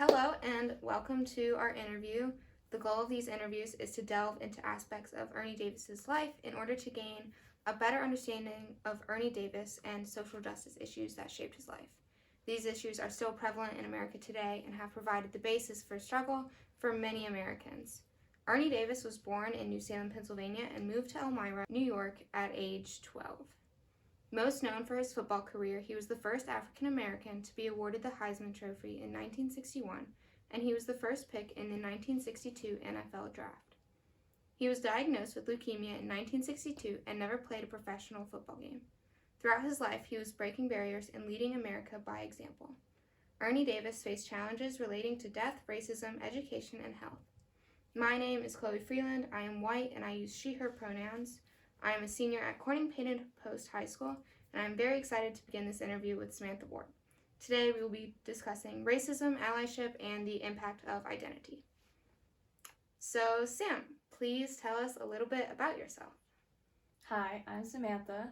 Hello and welcome to our interview. The goal of these interviews is to delve into aspects of Ernie Davis's life in order to gain a better understanding of Ernie Davis and social justice issues that shaped his life. These issues are still prevalent in America today and have provided the basis for struggle for many Americans. Ernie Davis was born in New Salem, Pennsylvania and moved to Elmira, New York at age 12. Most known for his football career, he was the first African American to be awarded the Heisman Trophy in 1961, and he was the first pick in the 1962 NFL Draft. He was diagnosed with leukemia in 1962 and never played a professional football game. Throughout his life, he was breaking barriers and leading America by example. Ernie Davis faced challenges relating to death, racism, education, and health. My name is Chloe Freeland. I am white and I use she/her pronouns. I am a senior at Corning Painted Post High School, and I'm very excited to begin this interview with Samantha Ward. Today we will be discussing racism, allyship, and the impact of identity. So Sam, please tell us a little bit about yourself. Hi, I'm Samantha.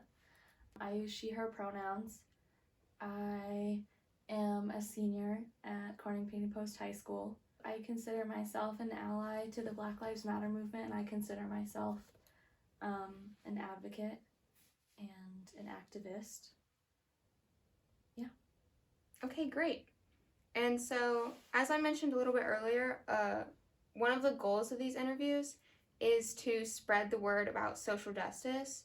I use she/her pronouns. I am a senior at Corning Painted Post High School. I consider myself an ally to the Black Lives Matter movement, and I consider myself an advocate and an activist. Yeah. Okay, great. And so, as I mentioned a little bit earlier, one of the goals of these interviews is to spread the word about social justice.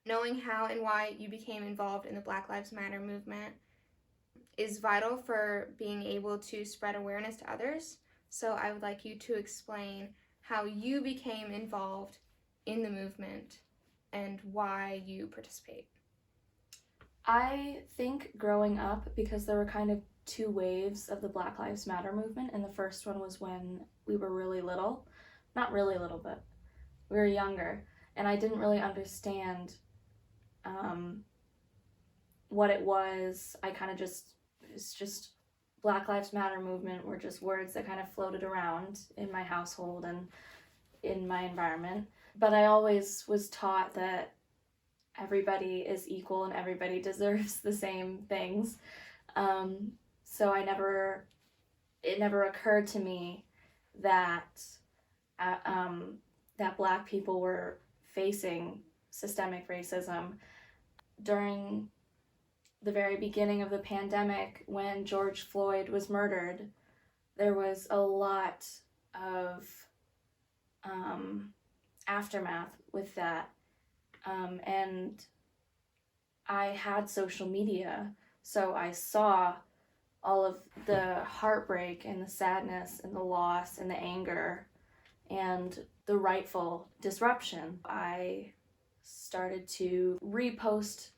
Knowing how and why you became involved in the Black Lives Matter movement is vital for being able to spread awareness to others. So I would like you to explain how you became involved in the movement and why you participate. I think growing up, because there were kind of two waves of the Black Lives Matter movement, and the first one was when we were really little. Not really little, but we were younger, and I didn't really understand what it was. I kind of it's just Black Lives Matter movement were just words that kind of floated around in my household and in my environment. But I always was taught that everybody is equal and everybody deserves the same things. So it never occurred to me that that Black people were facing systemic racism. During the very beginning of the pandemic, when George Floyd was murdered, there was a lot of aftermath with that. And I had social media, so I saw all of the heartbreak and the sadness and the loss and the anger and the rightful disruption. I started to repost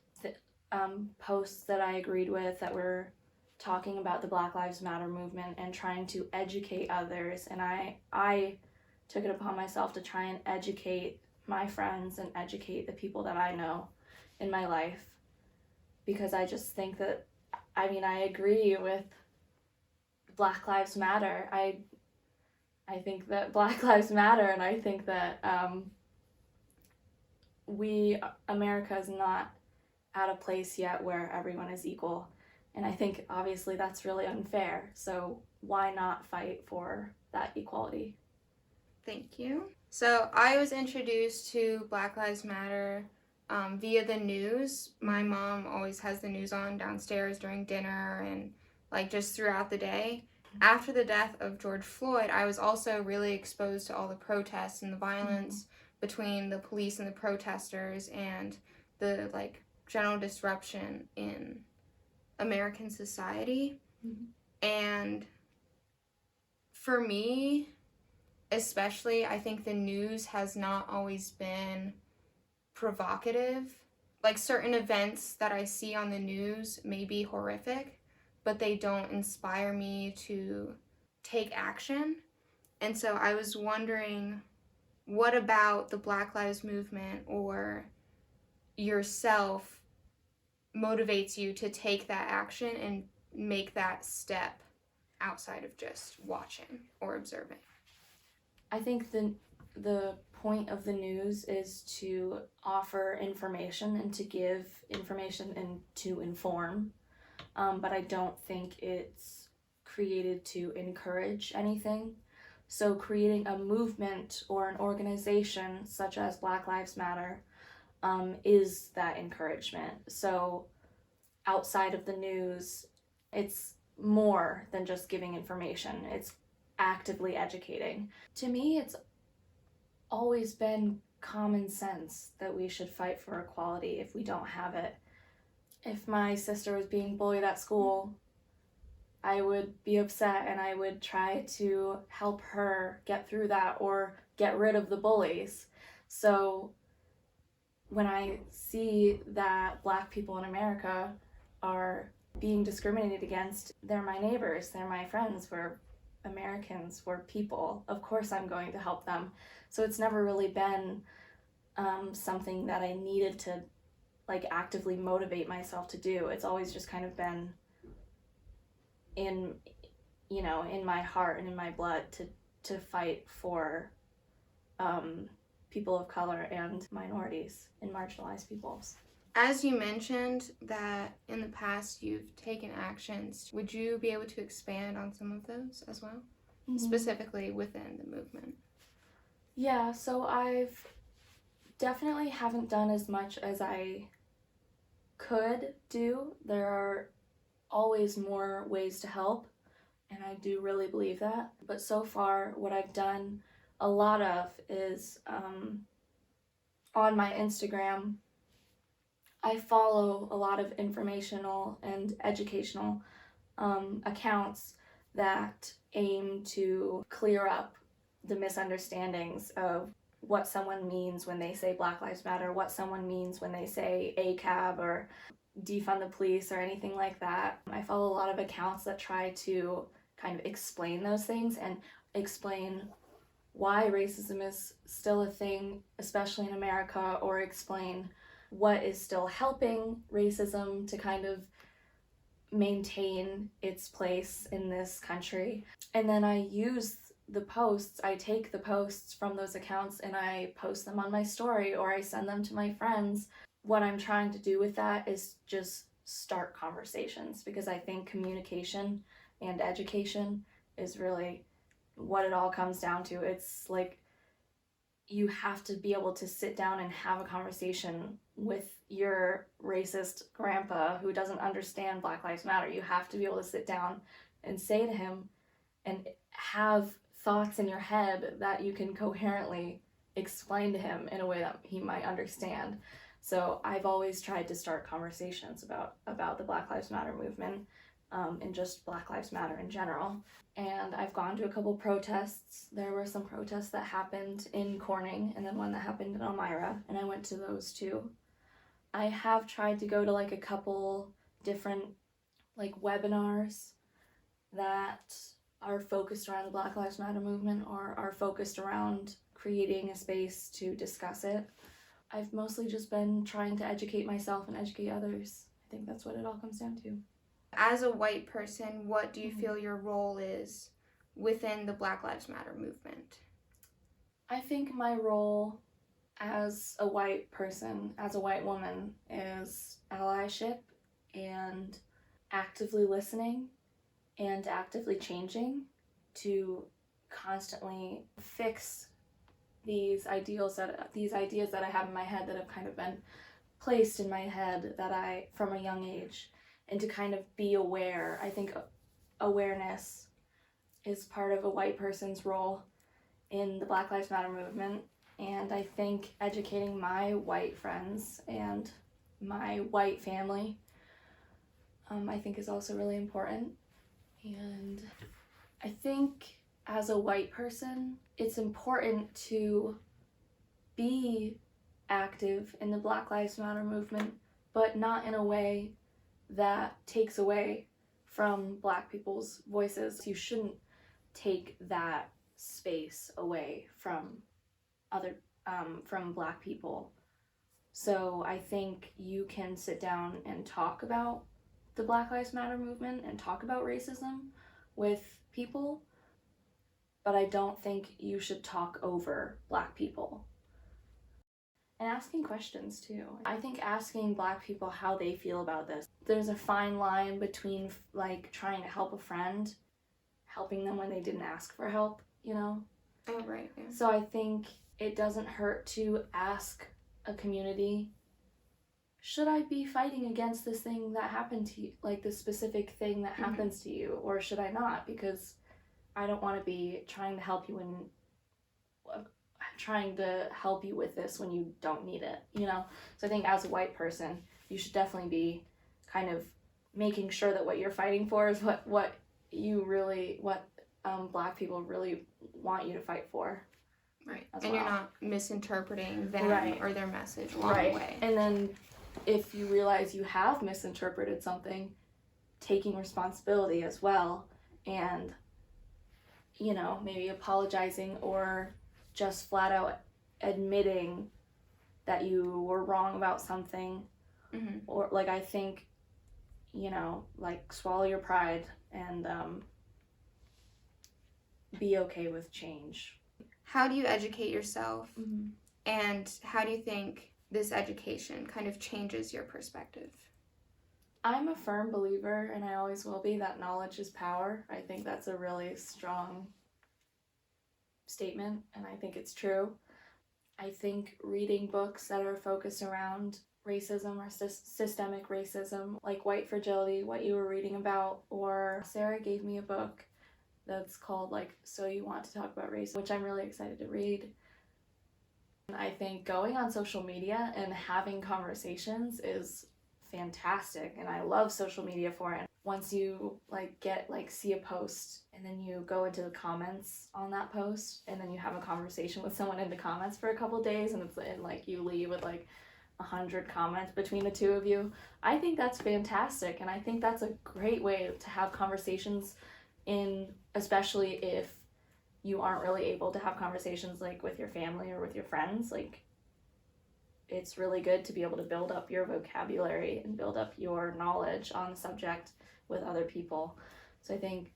posts that I agreed with that were talking about the Black Lives Matter movement and trying to educate others. And I took it upon myself to try and educate my friends and educate the people that I know in my life, because I just think that, I agree with Black Lives Matter. I think that Black Lives Matter, and I think that America is not at a place yet where everyone is equal, and I think obviously that's really unfair, so why not fight for that equality? Thank you. So I was introduced to Black Lives Matter via the news. My mom always has the news on downstairs during dinner and just throughout the day. After the death of George Floyd, I was also really exposed to all the protests and the violence between the police and the protesters and the general disruption in American society. And for me, especially, I think the news has not always been provocative. Certain events that I see on the news may be horrific, but they don't inspire me to take action. And so I was wondering, what about the Black Lives Movement or yourself motivates you to take that action and make that step outside of just watching or observing? I think the point of the news is to offer information and to give information and to inform, but I don't think it's created to encourage anything. So creating a movement or an organization such as Black Lives Matter is that encouragement. So outside of the news, it's more than just giving information. It's actively educating. To me, it's always been common sense that we should fight for equality if we don't have it. If my sister was being bullied at school, I would be upset and I would try to help her get through that or get rid of the bullies. So when I see that Black people in America are being discriminated against, they're my neighbors, they're my friends, we're Americans, we're people. Of course I'm going to help them. So it's never really been something that I needed to actively motivate myself to do. It's always just kind of been in my heart and in my blood to fight for people of color and minorities and marginalized peoples. As you mentioned that in the past you've taken actions, would you be able to expand on some of those as well? Mm-hmm. Specifically within the movement? Yeah, so I've definitely haven't done as much as I could do. There are always more ways to help, and I do really believe that. But so far, what I've done a lot of is on my Instagram, I follow a lot of informational and educational accounts that aim to clear up the misunderstandings of what someone means when they say Black Lives Matter, what someone means when they say ACAB or defund the police or anything like that. I follow a lot of accounts that try to kind of explain those things and explain why racism is still a thing, especially in America, or explain what is still helping racism to kind of maintain its place in this country. And then I take the posts from those accounts and I post them on my story or I send them to my friends. What I'm trying to do with that is just start conversations, because I think communication and education is really what it all comes down to. It's like you have to be able to sit down and have a conversation with your racist grandpa who doesn't understand Black Lives Matter. You have to be able to sit down and say to him and have thoughts in your head that you can coherently explain to him in a way that he might understand. So I've always tried to start conversations about the Black Lives Matter movement and just Black Lives Matter in general. And I've gone to a couple protests. There were some protests that happened in Corning and then one that happened in Elmira, and I went to those too. I have tried to go to a couple different webinars that are focused around the Black Lives Matter movement or are focused around creating a space to discuss it. I've mostly just been trying to educate myself and educate others. I think that's what it all comes down to. As a white person, what do you feel your role is within the Black Lives Matter movement? I think my role as a white person, as a white woman, is allyship and actively listening and actively changing to constantly fix these ideas that I have in my head that have kind of been placed in my head from a young age, and to kind of be aware. I think awareness is part of a white person's role in the Black Lives Matter movement, and I think educating my white friends and my white family I think is also really important. And I think as a white person, it's important to be active in the Black Lives Matter movement, but not in a way that takes away from Black people's voices. You shouldn't take that space away from from Black people. So I think you can sit down and talk about the Black Lives Matter movement and talk about racism with people, but I don't think you should talk over Black people. And asking questions too. I think asking Black people how they feel about this. There's a fine line between trying to help a friend helping them when they didn't ask for help, you know? Oh, right. Yeah. So I think it doesn't hurt to ask a community, should I be fighting against this thing that happened to you, like this specific thing that happens to you, or should I not? Because I don't want to be trying to help you with this when you don't need it, you know? So I think as a white person, you should definitely be kind of making sure that what you're fighting for is what Black people really want you to fight for. Right. And you're not misinterpreting them or their message along the way. And then if you realize you have misinterpreted something, taking responsibility as well, and, you know, maybe apologizing or just flat out admitting that you were wrong about something. Or, like, I think, you know, like, swallow your pride and be okay with change. How do you educate yourself, and how do you think this education kind of changes your perspective? I'm a firm believer, and I always will be, that knowledge is power. I think that's a really strong statement, and I think it's true. I think reading books that are focused around racism or systemic racism, like White Fragility, what you were reading about, or Sarah gave me a book that's called, like, So You Want to Talk About Race, which I'm really excited to read. And I think going on social media and having conversations is fantastic, and I love social media for it. Once you see a post and then you go into the comments on that post and then you have a conversation with someone in the comments for a couple days, and you leave with 100 comments between the two of you, I think that's fantastic, and I think that's a great way to have conversations especially if you aren't really able to have conversations with your family or with your friends. It's really good to be able to build up your vocabulary and build up your knowledge on the subject with other people. So I think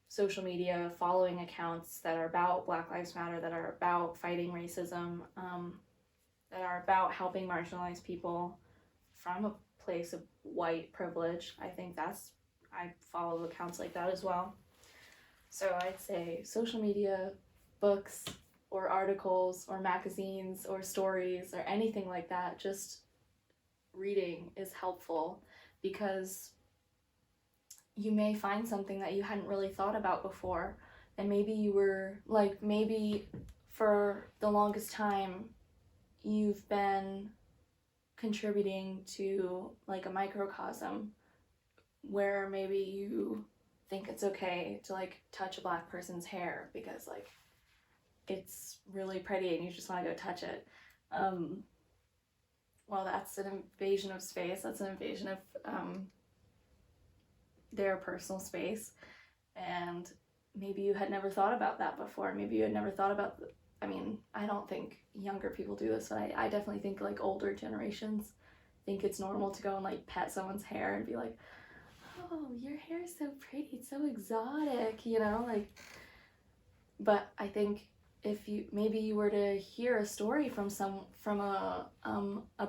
social media, following accounts that are about Black Lives Matter, that are about fighting racism, that are about helping marginalized people from a place of white privilege, I follow accounts like that as well. So I'd say social media, books, or articles, or magazines, or stories, or anything like that, just reading is helpful, because you may find something that you hadn't really thought about before, and maybe for the longest time you've been contributing to a microcosm where maybe you think it's okay to touch a Black person's hair because it's really pretty and you just want to go touch it. Well, that's an invasion of space. That's an invasion of their personal space, and maybe you had never thought about that before. Maybe you had never thought about I don't think younger people do this, but I definitely think older generations think it's normal to go and pet someone's hair and be like, oh, your hair is so pretty, it's so exotic, but I think if you were to hear a story from a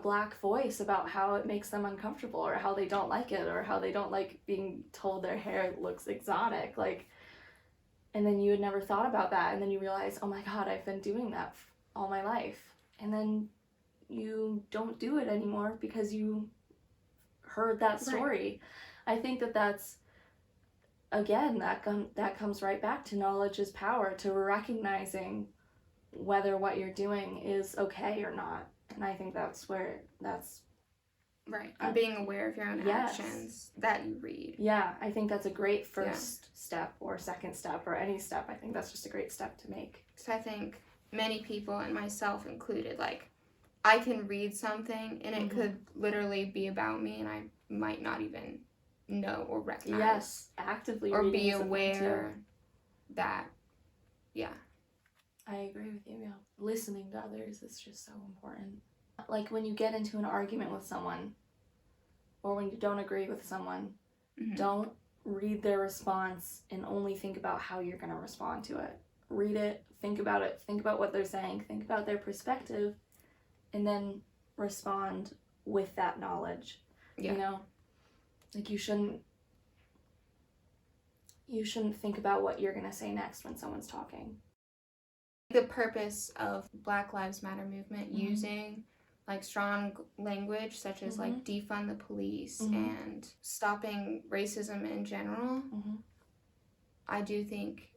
Black voice about how it makes them uncomfortable, or how they don't like it, or how they don't like being told their hair looks exotic, and then you had never thought about that, and then you realize, oh my God, I've been doing that all my life, and then you don't do it anymore because you heard that story. Right. I think that's, again, that comes right back to knowledge is power, to recognizing whether what you're doing is okay or not. And I think that's right. And being aware of your own actions that you read. Yeah, I think that's a great first step, or second step, or any step. I think that's just a great step to make. So I think many people, and myself included, I can read something and it could literally be about me, and I might not even know or recognize. Yes, actively or be aware that, I agree with you. Yeah, listening to others is just so important. When you get into an argument with someone, or when you don't agree with someone, don't read their response and only think about how you're going to respond to it. Read it, think about what they're saying, think about their perspective, and then respond with that knowledge. You shouldn't you shouldn't think about what you're going to say next when someone's talking. The purpose of Black Lives Matter movement Mhm. using like strong language such as like defund the police and stopping racism in general, I do think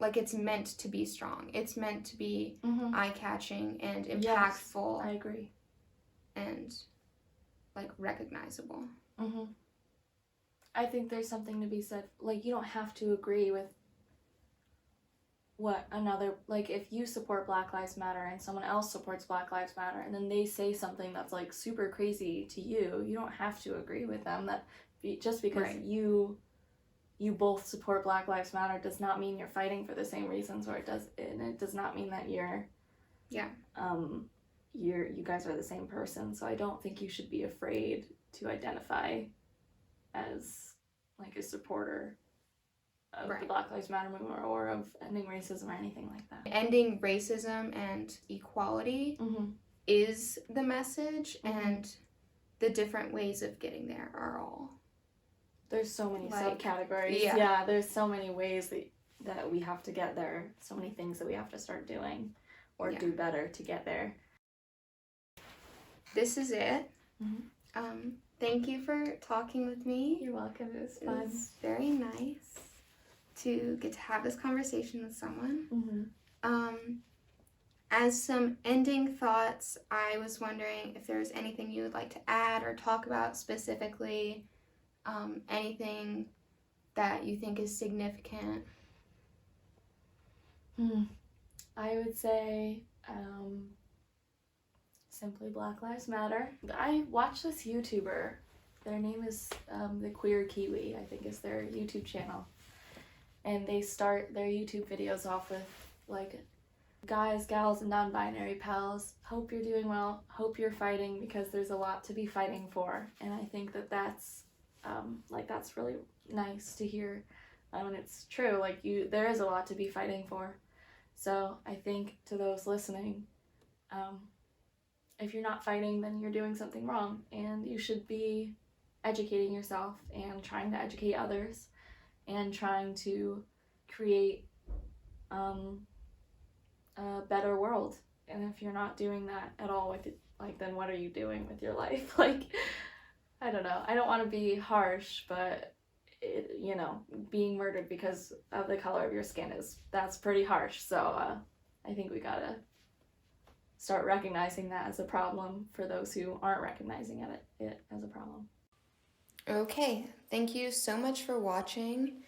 like it's meant to be strong. It's meant to be eye-catching and impactful. Yes, I agree. And like recognizable. I think there's something to be said, like you don't have to agree with what another, like if you support Black Lives Matter and someone else supports Black Lives Matter and then they say something that's like super crazy to you, you don't have to agree with them. That just because you both support Black Lives Matter does not mean you're fighting for the same reasons, or it does not mean that you guys are the same person. So I don't think you should be afraid to identify as like a supporter of the Black Lives Matter movement or of ending racism or anything like that. Ending racism and equality is the message, and the different ways of getting there are all. There's so many subcategories. Yeah, there's so many ways that we have to get there. So many things that we have to start doing or do better to get there. This is it. Thank you for talking with me. You're welcome. It was fun. It was very nice to get to have this conversation with someone. As some ending thoughts, I was wondering if there was anything you would like to add or talk about specifically, anything that you think is significant. I would say simply Black Lives Matter. I watched this YouTuber. Their name is The Queer Kiwi, I think is their YouTube channel. And they start their YouTube videos off with like, guys, gals, and non-binary pals, hope you're doing well, hope you're fighting, because there's a lot to be fighting for. And I think that's that's really nice to hear. And it's true, like there is a lot to be fighting for. So I think to those listening, if you're not fighting, then you're doing something wrong, and you should be educating yourself and trying to educate others and trying to create a better world. And if you're not doing that at all with it, like, then what are you doing with your life? Like, I don't know. I don't want to be harsh, but being murdered because of the color of your skin that's pretty harsh. So I think we gotta start recognizing that as a problem for those who aren't recognizing it as a problem. Okay, thank you so much for watching.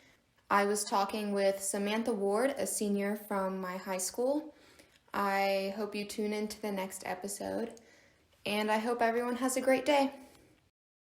I was talking with Samantha Ward, a senior from my high school. I hope you tune in to the next episode, and I hope everyone has a great day.